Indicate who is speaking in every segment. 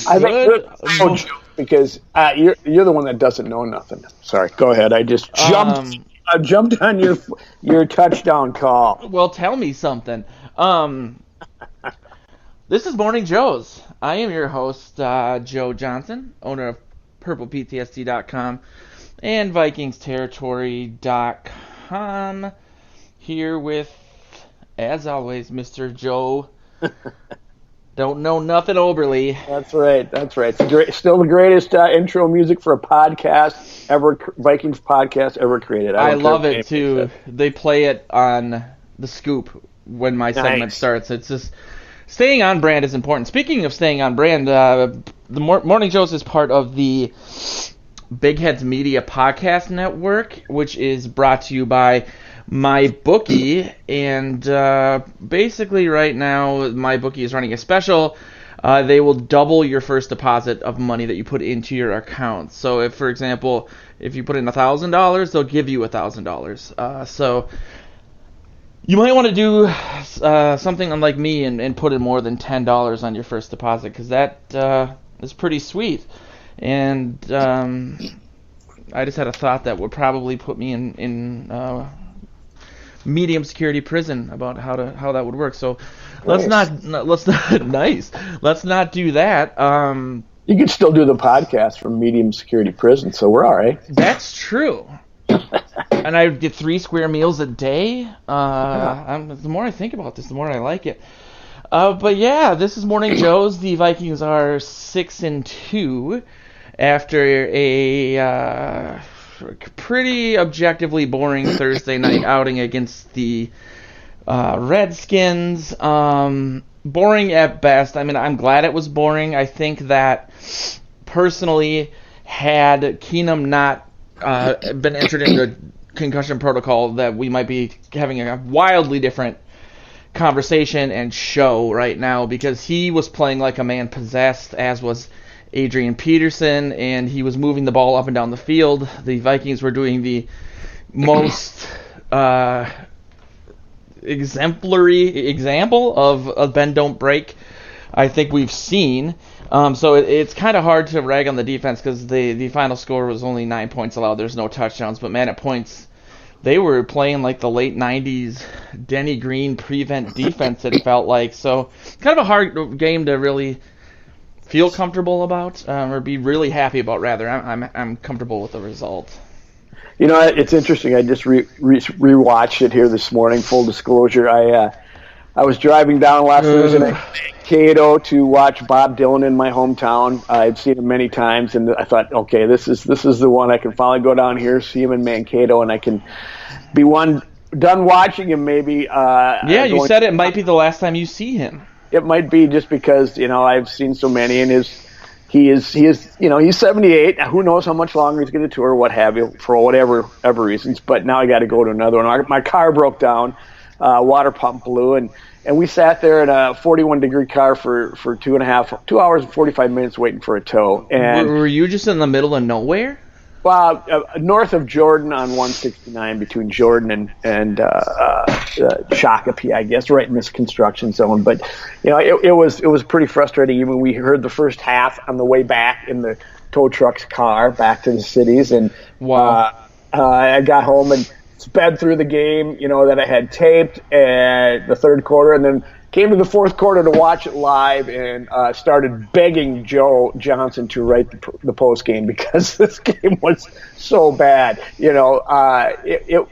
Speaker 1: I think because you're the one that doesn't know nothing. Sorry, go ahead. I just jumped on your touchdown call.
Speaker 2: Well, tell me something. This is Morning Joe's. I am your host, Joe Johnson, owner of PurplePTSD.com and VikingsTerritory.com. Here with, as always, Mr. Joe. Don't know nothing Oberly.
Speaker 1: That's right. It's still the greatest intro music for a podcast ever, Vikings podcast ever created.
Speaker 2: I love it too. They play it on the scoop when my segment starts. It's just staying on brand is important. Speaking of staying on brand, the Morning Joe's is part of the Big Heads Media Podcast Network, which is brought to you by MyBookie, and basically right now MyBookie is running a special. They will double your first deposit of money that you put into your account. So if, for example, if you put in $1,000, they'll give you $1,000. So you might want to do something unlike me and put in more than $10 on your first deposit, because that is pretty sweet. And I just had a thought that would probably put me in medium security prison about how that would work. So let's not do that.
Speaker 1: You can still do the podcast from medium security prison, so we're all right.
Speaker 2: That's true. And I get 3 square meals a day. The more I think about this, the more I like it. But yeah, this is Morning Joe's. The Vikings are 6-2 after a pretty objectively boring Thursday night outing against the Redskins. Boring at best. I mean, I'm glad it was boring. I think that, personally, had Keenum not been entered into concussion protocol, that we might be having a wildly different conversation and show right now, because he was playing like a man possessed, as was Adrian Peterson, and he was moving the ball up and down the field. The Vikings were doing the most exemplary example of bend don't break I think we've seen. So it's kind of hard to rag on the defense, because the final score was only 9 points allowed. There's no touchdowns, but man, at points they were playing like the late 90s Denny Green prevent defense, it felt like. So kind of a hard game to really feel comfortable about, or be really happy about, rather. I'm comfortable with the result.
Speaker 1: You know, it's interesting. I just rewatched it here this morning. Full disclosure, I was driving down last Thursday night, Mankato, to watch Bob Dylan in my hometown. I've seen him many times, and I thought, okay, this is the one. I can finally go down here, see him in Mankato, and I can be done watching him. Maybe.
Speaker 2: Yeah, you said it might be the last time you see him.
Speaker 1: It might be, just because, you know, I've seen so many, and he is, you know, he's 78. Who knows how much longer he's going to tour, what have you, for whatever reasons. But now I got to go to another one. My car broke down, water pump blew, and we sat there in a 41-degree car for 2 hours and 45 minutes waiting for a tow. And
Speaker 2: were you just in the middle of nowhere?
Speaker 1: Well, north of Jordan on 169, between Jordan and Shakopee, I guess, right in this construction zone. But you know, it was pretty frustrating. Even we heard the first half on the way back in the tow truck's car back to the cities, and
Speaker 2: wow.
Speaker 1: I got home and sped through the game, you know, that I had taped, and the third quarter, and then came to the fourth quarter to watch it live, and started begging Joe Johnson to write the post game, because this game was so bad. You know,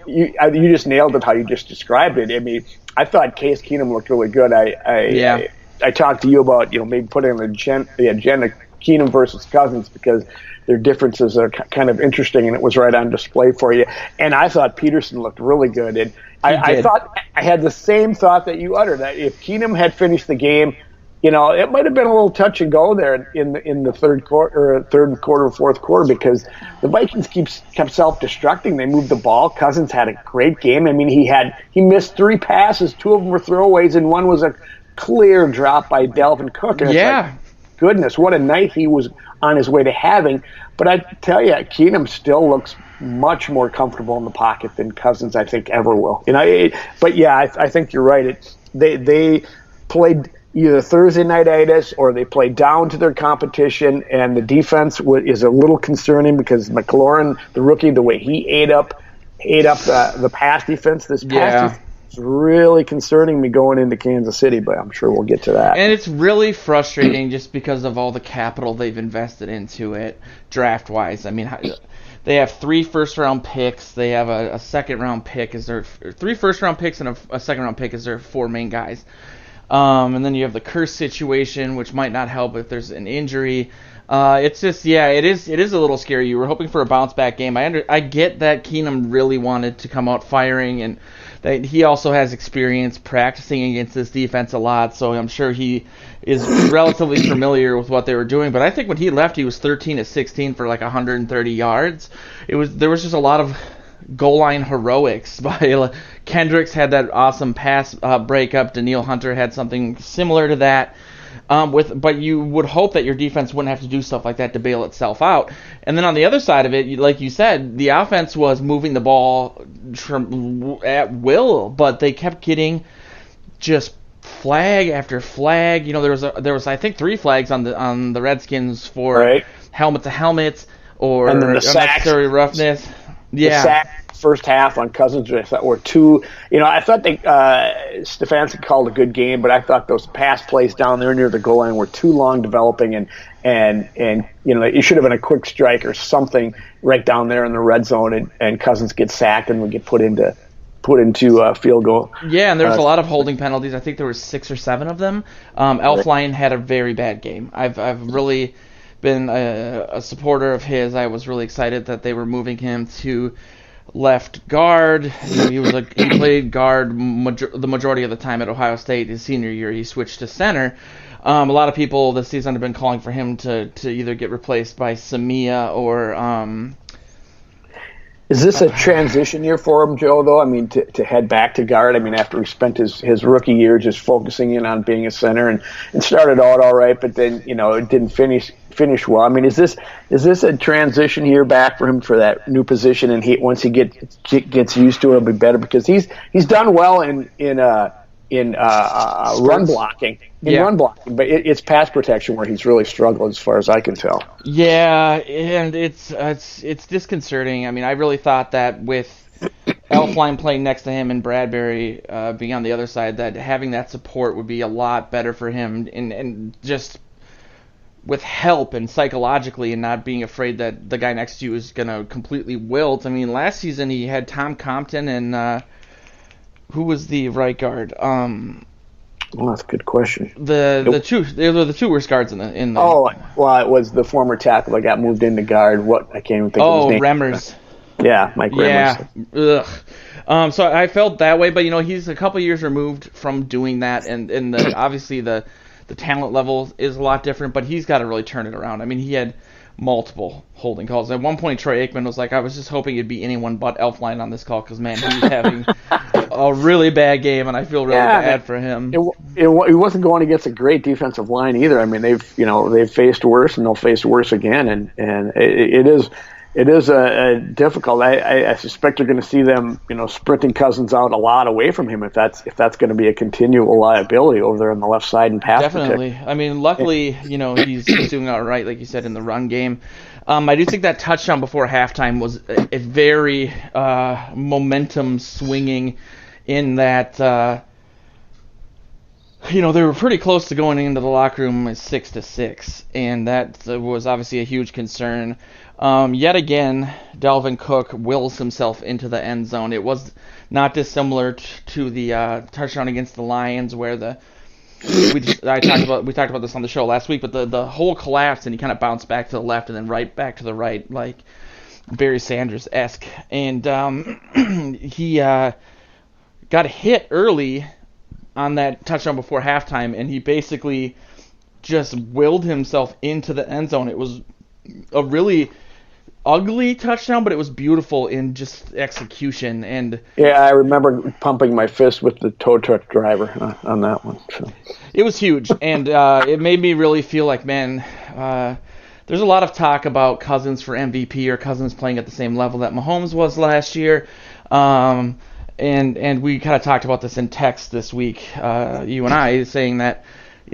Speaker 1: you just nailed it how you just described it. I mean, I thought Case Keenum looked really good. I talked to you about, you know, maybe putting on the agenda Keenum versus Cousins, because their differences are kind of interesting, and it was right on display for you. And I thought Peterson looked really good. And I thought I had the same thought that you uttered, that if Keenum had finished the game, you know, it might have been a little touch and go there in the third and fourth quarter, because the Vikings kept self-destructing. They moved the ball. Cousins had a great game. I mean, he missed 3 passes. 2 of them were throwaways, and 1 was a clear drop by Dalvin Cook. And
Speaker 2: yeah.
Speaker 1: It's like, goodness, what a night he was on his way to having. But I tell you, Keenum still looks much more comfortable in the pocket than Cousins, I think, ever will. You know, but yeah, I think you're right. They played either Thursday nightitis or they play down to their competition, and the defense is a little concerning because McLaurin, the rookie, the way he ate up the pass defense this past defense is really concerning me going into Kansas City, but I'm sure we'll get to that.
Speaker 2: And it's really frustrating just because of all the capital they've invested into it draft-wise. I mean, they have 3 first-round picks. They have a second-round pick as their 3 first-round picks and a second-round pick as their 4 main guys. And then you have the Kearse situation, which might not help if there's an injury. It's just, it is a little scary. You were hoping for a bounce-back game. I get that Keenum really wanted to come out firing, and that he also has experience practicing against this defense a lot, so I'm sure he is relatively familiar with what they were doing. But I think when he left, he was 13 of 16 for like 130 yards. There was just a lot of goal line heroics by Kendricks had that awesome pass breakup. Danielle Hunter had something similar to that. But you would hope that your defense wouldn't have to do stuff like that to bail itself out. And then on the other side of it, like you said, the offense was moving the ball at will, but they kept getting just flag after flag. You know, there was I think 3 flags on the Redskins for helmet to helmet or unnecessary roughness.
Speaker 1: The sack first half on Cousins, I thought were 2. I thought Stefanski called a good game, but I thought those pass plays down there near the goal line were too long developing, and it should have been a quick strike or something right down there in the red zone, and Cousins gets sacked and would get put into field goal.
Speaker 2: Yeah, and there was a lot of holding penalties. I think there were 6 or 7 of them. Elflein had a very bad game. I've really been a supporter of his. I was really excited that they were moving him to left guard. He played guard the majority of the time at Ohio State. His senior year, he switched to center. A lot of people this season have been calling for him to either get replaced by Samia or.
Speaker 1: Is this a transition year for him, Joe, though? I mean, to head back to guard? I mean, after he spent his rookie year just focusing in on being a center and started out all right, but then, it didn't finish well. I mean, is this a transition year back for him for that new position, and once he gets used to it, it'll be better? Because he's done well in run blocking. Run blocking, but it's pass protection where he's really struggled as far as I can tell.
Speaker 2: Yeah, and it's disconcerting. I mean, I really thought that with Elflein playing next to him and Bradbury being on the other side, that having that support would be a lot better for him, and just with help and psychologically, and not being afraid that the guy next to you is going to completely wilt. I mean, last season he had Tom Compton and who was the right guard?
Speaker 1: Well, that's a good question.
Speaker 2: They were the 2 worst guards in the.
Speaker 1: Oh, well, it was the former tackle that got moved into guard. I can't even think of his name.
Speaker 2: Remmers.
Speaker 1: Yeah, Mike Remmers.
Speaker 2: Yeah. Ugh. So I felt that way, but he's a couple years removed from doing that, and obviously the talent level is a lot different, but he's got to really turn it around. I mean, he had multiple holding calls. At one point, Troy Aikman was like, I was just hoping it'd be anyone but Elflein on this call because, man, he was having a really bad game, and I feel really bad for him.
Speaker 1: It wasn't going against a great defensive line either. I mean, they've faced worse, and they'll face worse again, and it is a difficult. I suspect you're going to see them, sprinting Cousins out a lot away from him if that's going to be a continual liability over there on the left side and pass
Speaker 2: Definitely.
Speaker 1: protect.
Speaker 2: I mean, luckily, he's doing all right, like you said, in the run game. I do think that touchdown before halftime was a very momentum swinging in that, they were pretty close to going into the locker room 6-6, and that was obviously a huge concern. Yet again, Dalvin Cook wills himself into the end zone. It was not dissimilar to the touchdown against the Lions, where we talked about this on the show last week, but the whole collapse, and he kind of bounced back to the left and then right back to the right, like Barry Sanders-esque. And he got hit early on that touchdown before halftime, and he basically just willed himself into the end zone. It was a really ugly touchdown, but it was beautiful in just execution. And
Speaker 1: yeah, I remember pumping my fist with the tow truck driver on that one. So.
Speaker 2: It was huge, and it made me really feel like, man, there's a lot of talk about Cousins for MVP or Cousins playing at the same level that Mahomes was last year. And we kind of talked about this in text this week, you and I, saying that,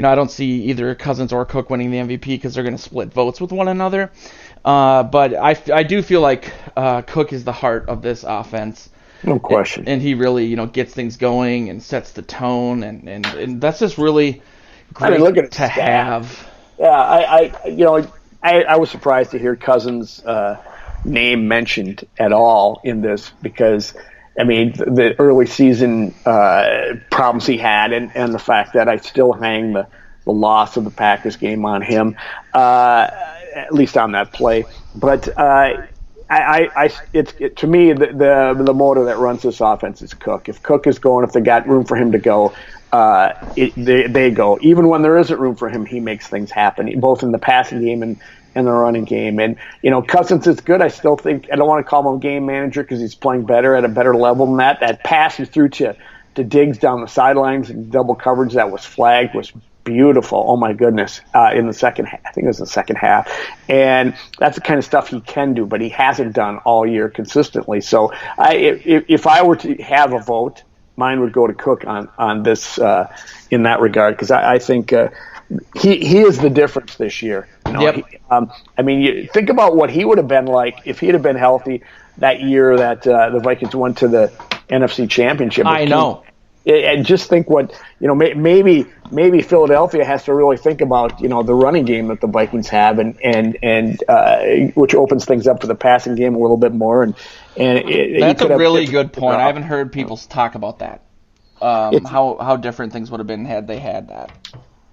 Speaker 2: I don't see either Cousins or Cook winning the MVP because they're going to split votes with one another. But I do feel like Cook is the heart of this offense.
Speaker 1: No question.
Speaker 2: And he really, gets things going and sets the tone, and that's just really great to have.
Speaker 1: Yeah, I was surprised to hear Cousins' name mentioned at all in this because, the early season problems he had and the fact that I still hang the loss of the Packers game on him, at least on that play. But to me, the motor that runs this offense is Cook. If Cook is going, if they got room for him to go, they go. Even when there isn't room for him, he makes things happen, both in the passing game and the running game. And, Cousins is good. I still think, I don't want to call him a game manager because he's playing better at a better level than that. That pass he threw to Diggs down the sidelines and double coverage that was flagged was beautiful. Oh my goodness. In the second half, I think it was the second half. And that's the kind of stuff he can do, but he hasn't done all year consistently. So if I were to have a vote, mine would go to Cook on this, in that regard. Cause I think, he is the difference this year.
Speaker 2: Yep.
Speaker 1: You think about what he would have been like if he had been healthy that year that the Vikings went to the NFC Championship.
Speaker 2: I know.
Speaker 1: And just think what, maybe Philadelphia has to really think about, the running game that the Vikings have and which opens things up for the passing game a little bit more. And
Speaker 2: that's a really good point. I haven't heard people talk about that. How different things would have been had they had that.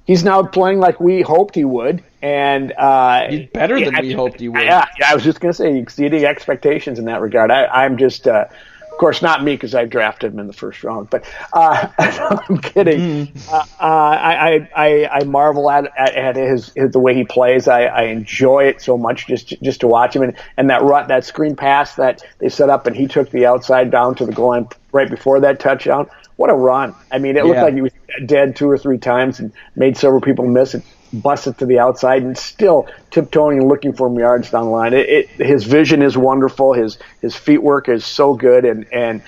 Speaker 1: He's now playing like we hoped he would, and
Speaker 2: he's better than we hoped he would.
Speaker 1: Yeah, I was just going to say exceeding expectations in that regard. I'm just, of course, not me because I drafted him in the first round, but I'm kidding. I marvel at his the way he plays. I enjoy it so much just to watch him, and that screen pass that they set up, and he took the outside down to the goal line right before that touchdown. What a run. It looked like he was dead 2 or 3 times and made several people miss it, busted to the outside, and still tiptoeing and looking for him yards down the line. His vision is wonderful. His feet work is so good. And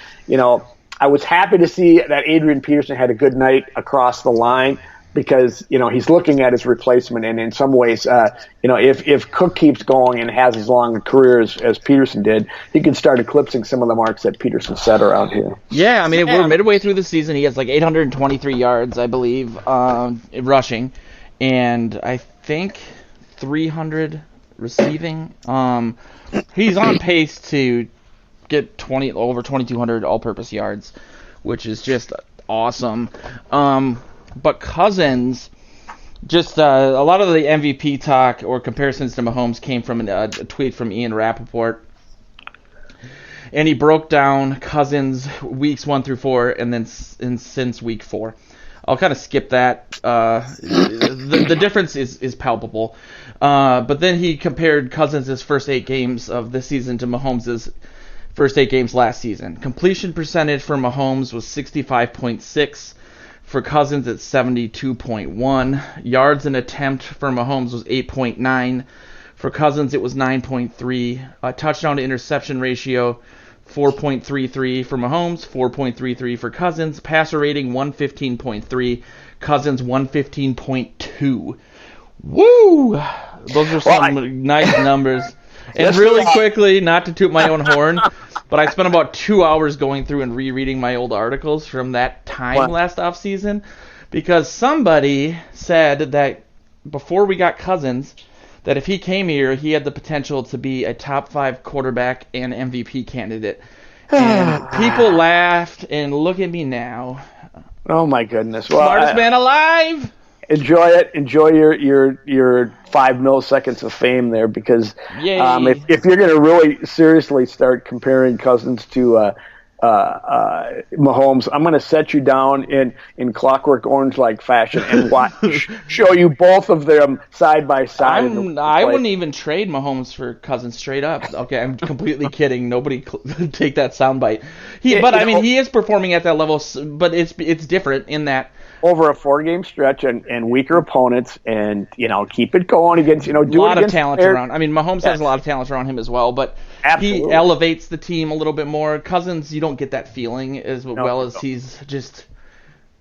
Speaker 1: I was happy to see that Adrian Peterson had a good night across the line because, he's looking at his replacement. And in some ways, if Cook keeps going and has as long a career as Peterson did, he can start eclipsing some of the marks that Peterson set around here.
Speaker 2: Yeah, we're midway through the season. He has like 823 yards, I believe, rushing, and I think 300 receiving. He's on pace to get over 2,200 all-purpose yards, which is just awesome. But Cousins, just a lot of the MVP talk or comparisons to Mahomes came from a tweet from Ian Rappaport. And he broke down Cousins weeks 1 through 4 and then since week 4. I'll kind of skip that. The difference is palpable. But then he compared Cousins' first 8 games of this season to Mahomes' first 8 games last season. Completion percentage for Mahomes was 65.6. For Cousins, it's 72.1. Yards an attempt for Mahomes was 8.9. For Cousins, it was 9.3. Touchdown to interception ratio, 4.33 for Mahomes, 4.33 for Cousins. Passer rating, 115.3. Cousins, 115.2. Woo! Those are some nice numbers. And really quickly, not to toot my own horn, but I spent about 2 hours going through and rereading my old articles from that time last offseason because somebody said that before we got Cousins, that if he came here, he had the potential to be a top 5 quarterback and MVP candidate. And people laughed, and look at me now.
Speaker 1: Oh, my goodness.
Speaker 2: Smartest man alive!
Speaker 1: Enjoy it. Enjoy your 5 milliseconds of fame there, because if you're going to really seriously start comparing Cousins to Mahomes, I'm going to set you down in Clockwork Orange-like fashion and show you both of them side by side.
Speaker 2: I wouldn't even trade Mahomes for Cousins straight up. Okay, I'm completely kidding. Nobody take that soundbite. He is performing at that level, but it's different in that.
Speaker 1: Over a 4-game stretch and weaker opponents, and keep it going against do
Speaker 2: a lot
Speaker 1: of
Speaker 2: talent around. Mahomes has a lot of talent around him as well, but Absolutely. He elevates the team a little bit more. Cousins, you don't get that feeling as well as he's just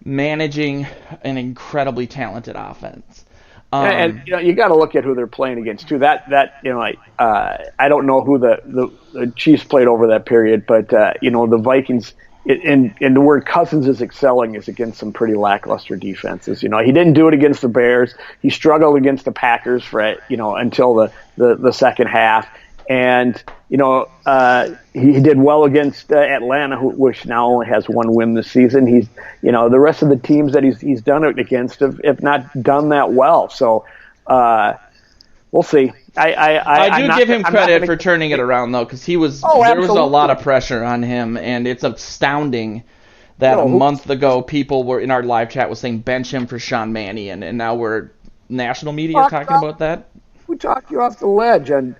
Speaker 2: managing an incredibly talented offense.
Speaker 1: And you got to look at who they're playing against too. I don't know who the Chiefs played over that period, but the Vikings. And where Cousins is excelling is against some pretty lackluster defenses. He didn't do it against the Bears. He struggled against the Packers for until the second half. And he did well against Atlanta, which now only has one win this season. He's the rest of the teams that he's done it against have not done that well. So we'll see.
Speaker 2: I do give him credit for turning it around, though, because there was a lot of pressure on him, and it's astounding that a month ago people were in our live chat was saying bench him for Sean Mannion, and now we're national media talking about that.
Speaker 1: Who talked you off the ledge on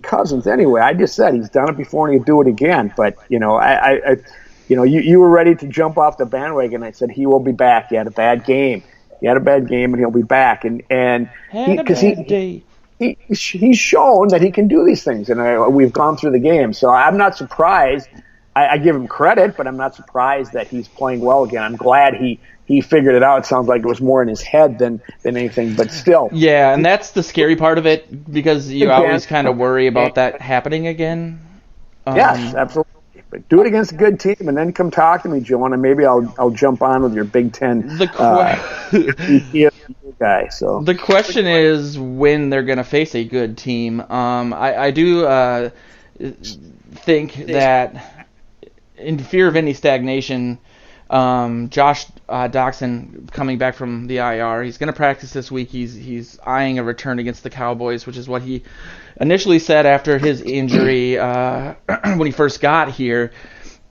Speaker 1: Cousins anyway? I just said he's done it before and he'll do it again. But you were ready to jump off the bandwagon. I said he will be back. He had a bad game. And he'll be back. He's shown that he can do these things, and we've gone through the game. So I'm not surprised. I give him credit, but I'm not surprised that he's playing well again. I'm glad he figured it out. It sounds like it was more in his head than anything, but still.
Speaker 2: Yeah, and that's the scary part of it, because you always kind of worry about that happening again.
Speaker 1: Yes, absolutely. But do it against a good team, and then come talk to me, Joan, and maybe I'll jump on with your Big Ten guy. So
Speaker 2: the question is when they're going to face a good team. I do think that in fear of any stagnation, Josh Doctson coming back from the IR, he's going to practice this week. He's eyeing a return against the Cowboys, which is what he initially said after his injury when he first got here.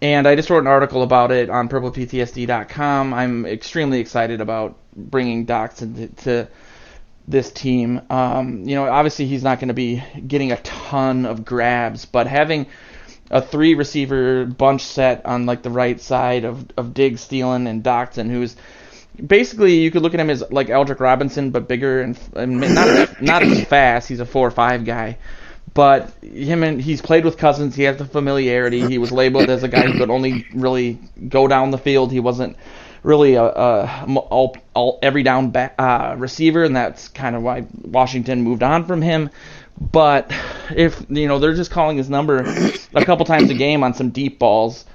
Speaker 2: And I just wrote an article about it on purpleptsd.com. I'm extremely excited about bringing Doctson to this team. Obviously he's not going to be getting a ton of grabs, but having a 3-receiver bunch set on like the right side of Diggs, Thielen, and Doctson, who's basically, you could look at him as like Aldrick Robinson, but bigger and not as fast. He's a 4-5 guy. But he's played with Cousins. He has the familiarity. He was labeled as a guy who could only really go down the field. He wasn't really a all every down receiver, and that's kind of why Washington moved on from him. But if they're just calling his number a couple times a game on some deep balls,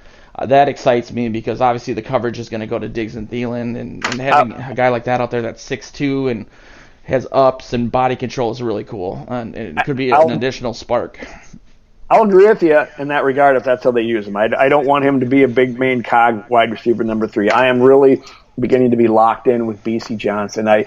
Speaker 2: that excites me, because obviously the coverage is going to go to Diggs and Thielen, and having a guy like that out there that's 6'2" and has ups and body control is really cool, and it could be an additional spark.
Speaker 1: I'll agree with you in that regard if that's how they use him. I don't want him to be a big main cog wide receiver number 3. I am really beginning to be locked in with B.C. Johnson. I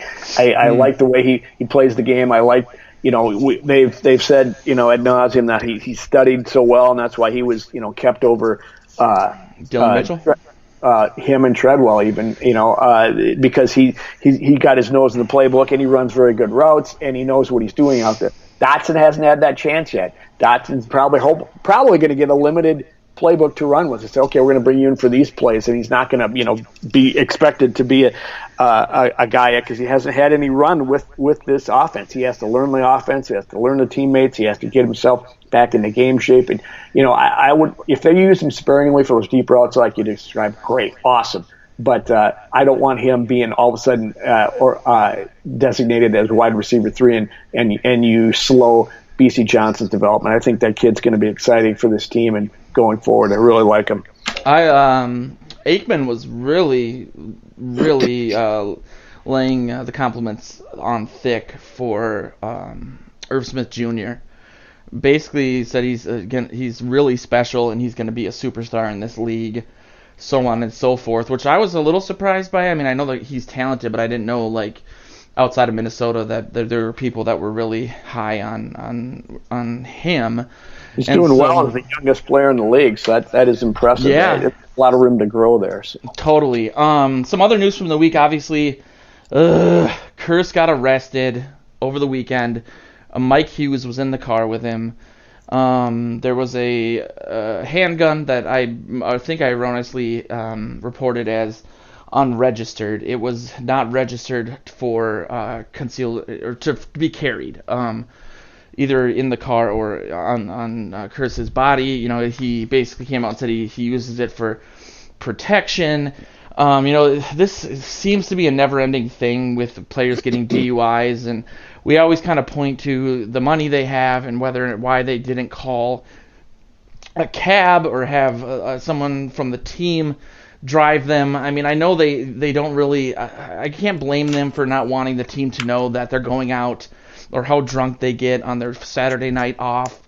Speaker 1: like the way he plays the game. I like, they've said, ad nauseum that he studied so well, and that's why he was, kept over
Speaker 2: Dylan Mitchell?
Speaker 1: Him and Treadwell even, because he got his nose in the playbook, and he runs very good routes, and he knows what he's doing out there. Doctson hasn't had that chance yet. Dotson's probably going to get a limited playbook to run with. It's okay, we're going to bring you in for these plays, and he's not going to, be expected to be a guy yet, because he hasn't had any run with this offense. He has to learn the offense. He has to learn the teammates. He has to get himself back into game shape. And I would, if they use him sparingly for those deep routes like you described, great, awesome. But I don't want him being all of a sudden designated as wide receiver 3 and you slow B.C. Johnson's development. I think that kid's going to be exciting for this team and going forward. I really like him.
Speaker 2: Aikman was really laying the compliments on thick for Irv Smith Jr. Basically, he said he's really special and he's going to be a superstar in this league, so on and so forth, which I was a little surprised by. I mean, I know that he's talented, but I didn't know, like, outside of Minnesota that there were people that were really high on him.
Speaker 1: He's doing well as the youngest player in the league, so that is impressive.
Speaker 2: Yeah.
Speaker 1: There's a lot of room to grow there. So.
Speaker 2: Totally. Some other news from the week, obviously, Kearse got arrested over the weekend. Mike Hughes was in the car with him. There was a handgun that I think I erroneously reported as unregistered. It was not registered for concealed or to be carried, either in the car or on Kearse's body. He basically came out and said he uses it for protection. This seems to be a never-ending thing with players getting DUIs, and we always kind of point to the money they have and why they didn't call a cab or have someone from the team drive them. I mean, I know they don't really. I can't blame them for not wanting the team to know that they're going out or how drunk they get on their Saturday night off,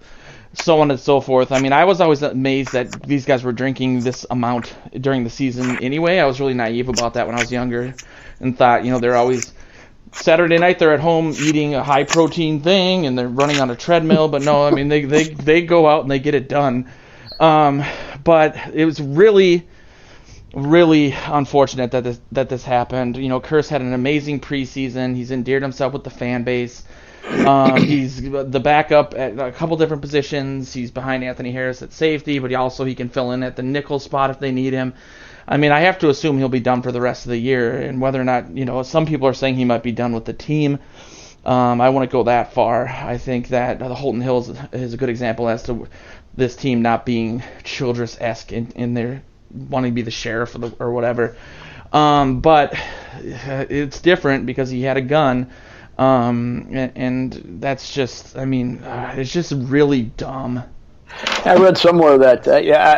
Speaker 2: so on and so forth. I mean, I was always amazed that these guys were drinking this amount during the season anyway. I was really naive about that when I was younger and thought, they're always Saturday night they're at home eating a high protein thing and they're running on a treadmill, but no, I mean they go out and they get it done. But it was really unfortunate that this happened. Kearse had an amazing preseason. He's endeared himself with the fan base. He's the backup at a couple different positions. He's behind Anthony Harris at safety, but he can fill in at the nickel spot if they need him. I mean, I have to assume he'll be done for the rest of the year, and whether or not, some people are saying he might be done with the team. I wouldn't go that far. I think that the Holton Hills is a good example as to this team not being Childress-esque in their wanting to be the sheriff or whatever. But it's different because he had a gun. And that's just, it's just really dumb.
Speaker 1: I read somewhere that,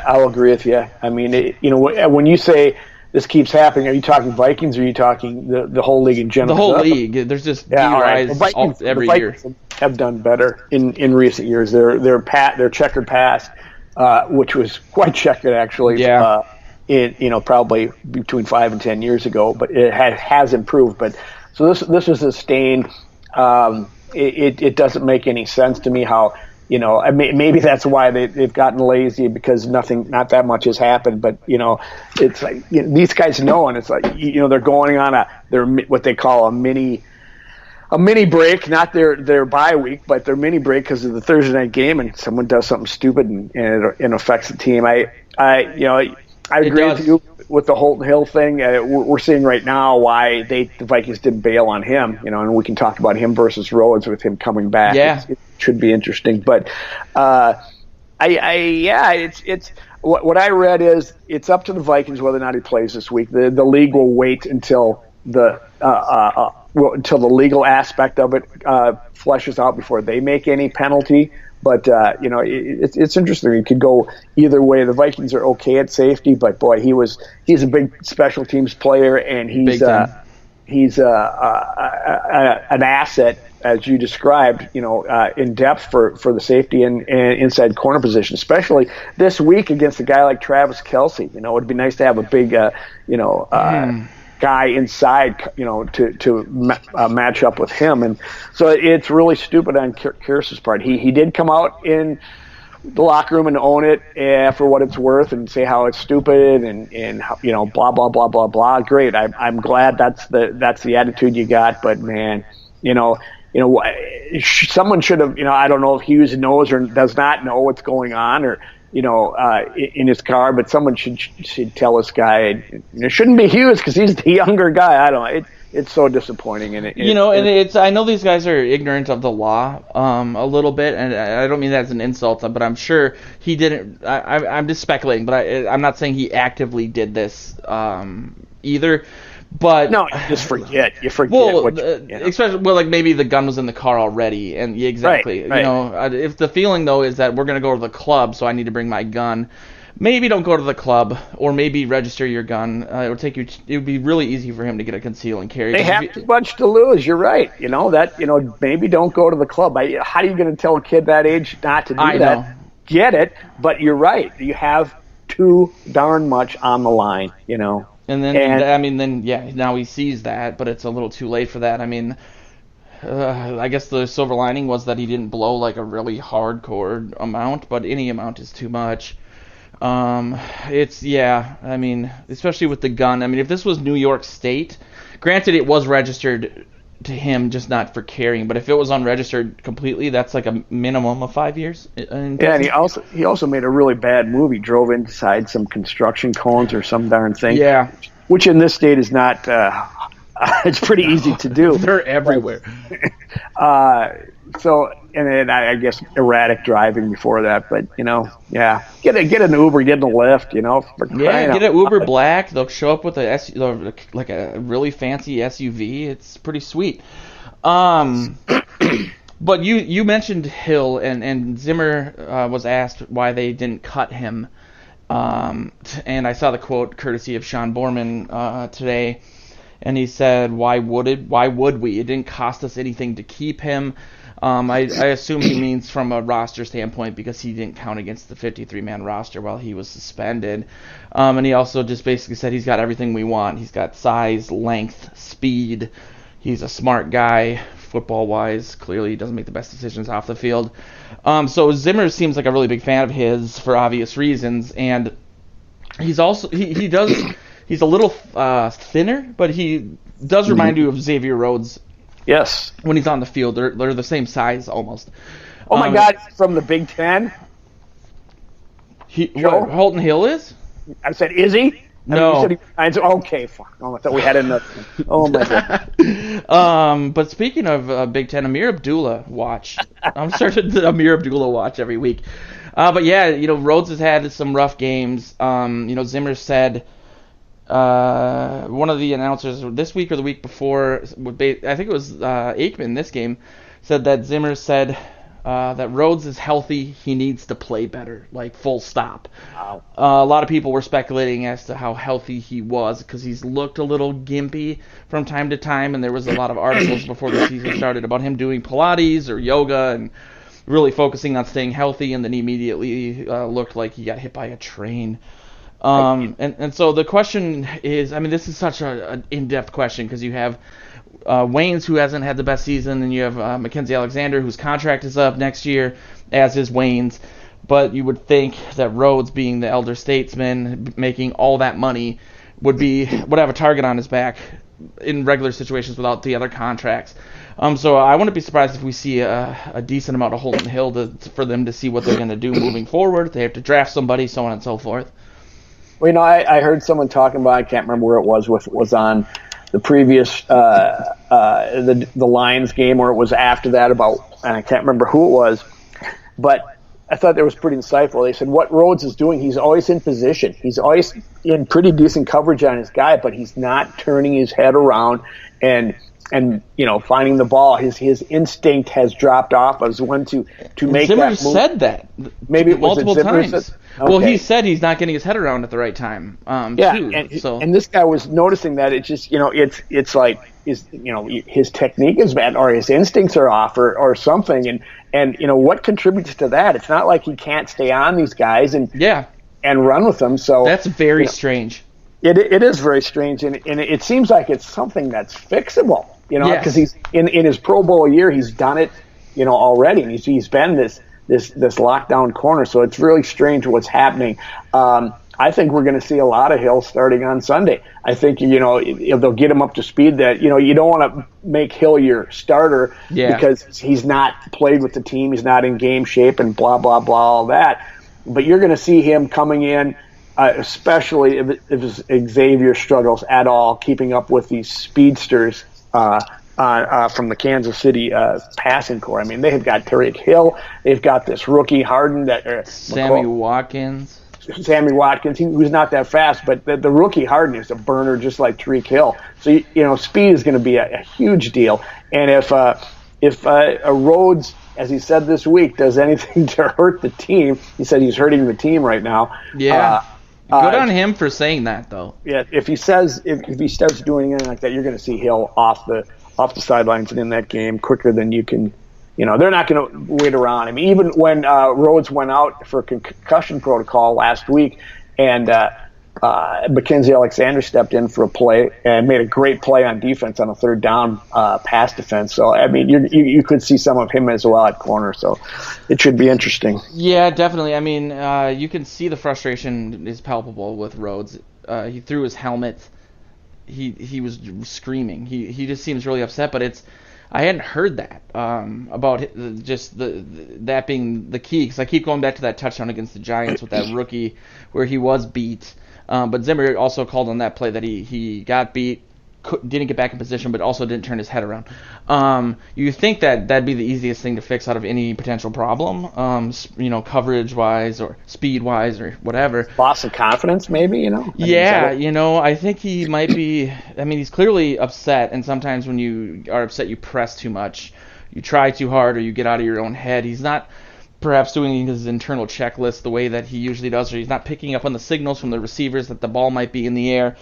Speaker 1: I'll agree with you. I mean, when you say this keeps happening, are you talking Vikings or are you talking the whole league in general?
Speaker 2: The whole league. There's just DUIs every year.
Speaker 1: Have done better in recent years. Their checkered past, which was quite checkered actually.
Speaker 2: Yeah.
Speaker 1: Probably between 5 and 10 years ago, but it has improved. But so this is a stain. It doesn't make any sense to me how, maybe that's why they've gotten lazy because not that much has happened. But, it's like these guys know, and it's like, they're going on their what they call a mini break, not their bye week, but their mini break because of the Thursday night game, and someone does something stupid and it affects the team. I agree with you with the Holton Hill thing. We're seeing right now why the Vikings didn't bail on him, and we can talk about him versus Rhodes with him coming back.
Speaker 2: Yeah.
Speaker 1: It should be interesting. But it's what I read is it's up to the Vikings whether or not he plays this week. The league will wait until until the legal aspect of it fleshes out before they make any penalty. But, it's interesting. It could go either way. The Vikings are okay at safety, but, boy, he's a big special teams player, and he's an asset, as you described, in depth for the safety and inside corner position, especially this week against a guy like Travis Kelce. It would be nice to have a big, guy inside, to match up with him. And so it's really stupid on Kearse's part. He did come out in the locker room and own it for what it's worth and say how it's stupid and blah, blah, blah, blah, blah. Great. I'm glad that's the attitude you got. But, man, someone should have, I don't know if Hughes knows or does not know what's going on or, in his car, but someone should tell this guy. It shouldn't be Hughes because he's the younger guy. I don't know. It's so disappointing. And
Speaker 2: I know these guys are ignorant of the law a little bit, and I don't mean that as an insult, but I'm sure he didn't. I'm just speculating, but I'm not saying he actively did this either. But
Speaker 1: no, you just forget. You forget.
Speaker 2: Well, especially like maybe the gun was in the car already, and exactly. Right. If the feeling though is that we're going to go to the club, so I need to bring my gun. Maybe don't go to the club, or maybe register your gun. It would be really easy for him to get a conceal and carry.
Speaker 1: They have too much to lose. You're right. Maybe don't go to the club. How are you going to tell a kid that age not to do that? Know. Get it, but you're right. You have too darn much on the line.
Speaker 2: And then, now he sees that, but it's a little too late for that. I mean, I guess the silver lining was that he didn't blow like a really hardcore amount, but any amount is too much. Especially with the gun. I mean, if this was New York State, granted it was registered to him, just not for carrying, but if it was unregistered completely, that's like a minimum of 5 years. And
Speaker 1: he also made a really bad move. He drove inside some construction cones or some darn thing.
Speaker 2: Yeah.
Speaker 1: Which in this state is not It's pretty easy to do.
Speaker 2: They're everywhere.
Speaker 1: And then I guess erratic driving before that, but get an Uber, get in a Lyft,
Speaker 2: get an Uber Black. They'll show up with like a really fancy SUV. It's pretty sweet. But you mentioned Hill, and Zimmer was asked why they didn't cut him. And I saw the quote courtesy of Sean Borman today, and he said, "Why would we? It didn't cost us anything to keep him." I assume he means from a roster standpoint because he didn't count against the 53-man roster while he was suspended. And he also just basically said he's got everything we want. He's got size, length, speed. He's a smart guy, football-wise. Clearly, he doesn't make the best decisions off the field. So Zimmer seems like a really big fan of his for obvious reasons, and he's also he's a little thinner, but he does remind you of Xavier Rhodes.
Speaker 1: Yes.
Speaker 2: When he's on the field, they're the same size almost.
Speaker 1: Oh my God! From the Big Ten.
Speaker 2: What, Holton Hill is?
Speaker 1: I said, is he?
Speaker 2: No.
Speaker 1: Okay, fuck. Oh, I thought we had another. Oh my God.
Speaker 2: But speaking of Big Ten, Amir Abdullah watch. I'm starting the Amir Abdullah watch every week. But yeah, Rhodes has had some rough games. Zimmer said. One of the announcers this week or the week before, I think it was Aikman this game, said that Zimmer said that Rhodes is healthy, he needs to play better, like full stop.
Speaker 1: Wow.
Speaker 2: A lot of people were speculating as to how healthy he was because he's looked a little gimpy from time to time, and there was a lot of articles before the season started about him doing Pilates or yoga and really focusing on staying healthy, and then he immediately looked like he got hit by a train. And so the question is, this is such an in-depth question because you have Waynes, who hasn't had the best season, and you have Mackenzie Alexander, whose contract is up next year, as is Waynes. But you would think that Rhodes, being the elder statesman, making all that money, would have a target on his back in regular situations without the other contracts. So I wouldn't be surprised if we see a decent amount of Holton Hill for them to see what they're going to do moving forward. They have to draft somebody, so on and so forth.
Speaker 1: Well, I heard someone talking about, I can't remember where it was on the previous the Lions game, or it was after that, and I can't remember who it was, but I thought that was pretty insightful. They said what Rhodes is doing, he's always in position. He's always in pretty decent coverage on his guy, but he's not turning his head around and finding the ball. His instinct has dropped off as one to make
Speaker 2: Zimmer
Speaker 1: that move.
Speaker 2: Said that
Speaker 1: maybe it was
Speaker 2: multiple times.
Speaker 1: Okay.
Speaker 2: Well, he said he's not getting his head around at the right time. Too,
Speaker 1: and this guy was noticing that it just it's like his technique is bad or his instincts are off or something, and what contributes to that? It's not like he can't stay on these guys and run with them. So
Speaker 2: that's very strange.
Speaker 1: It is very strange, and it seems like it's something that's fixable. Because he's in his Pro Bowl year, he's done it, already, and he's been this lockdown corner. So it's really strange what's happening. I think we're going to see a lot of Hill starting on Sunday. I think they'll get him up to speed. That you don't want to make Hill your starter because he's not played with the team, he's not in game shape, and blah blah blah all that. But you're going to see him coming in. Especially if Xavier struggles at all, keeping up with these speedsters from the Kansas City passing corps. They have got Tyreek Hill. They've got this rookie Harden
Speaker 2: Sammy Watkins.
Speaker 1: Who's not that fast, but the rookie Harden is a burner just like Tyreek Hill. So speed is going to be a huge deal. And if Rhodes, as he said this week, does anything to hurt the team, he said he's hurting the team right now.
Speaker 2: Yeah. Good on him for saying that, though.
Speaker 1: Yeah, if he starts doing anything like that, you're going to see Hill off the sidelines and in that game quicker than you can. They're not going to wait around. Even when Rhodes went out for concussion protocol last week, and Mackenzie Alexander stepped in for a play and made a great play on defense on a third down pass defense. So you could see some of him as well at corner. So it should be interesting.
Speaker 2: Yeah, definitely. You can see the frustration is palpable with Rhodes. He threw his helmet. He was screaming. He just seems really upset. But I hadn't heard that about just that being the key, because I keep going back to that touchdown against the Giants with that rookie where he was beat. But Zimmer also called on that play that he got beat, didn't get back in position, but also didn't turn his head around. You think that that'd be the easiest thing to fix out of any potential problem, coverage-wise or speed-wise or whatever.
Speaker 1: Loss of confidence, maybe,
Speaker 2: I think he might be. I mean, he's clearly upset, and sometimes when you are upset, you press too much, you try too hard, or you get out of your own head. He's not perhaps doing his internal checklist the way that he usually does, or he's not picking up on the signals from the receivers that the ball might be in the air.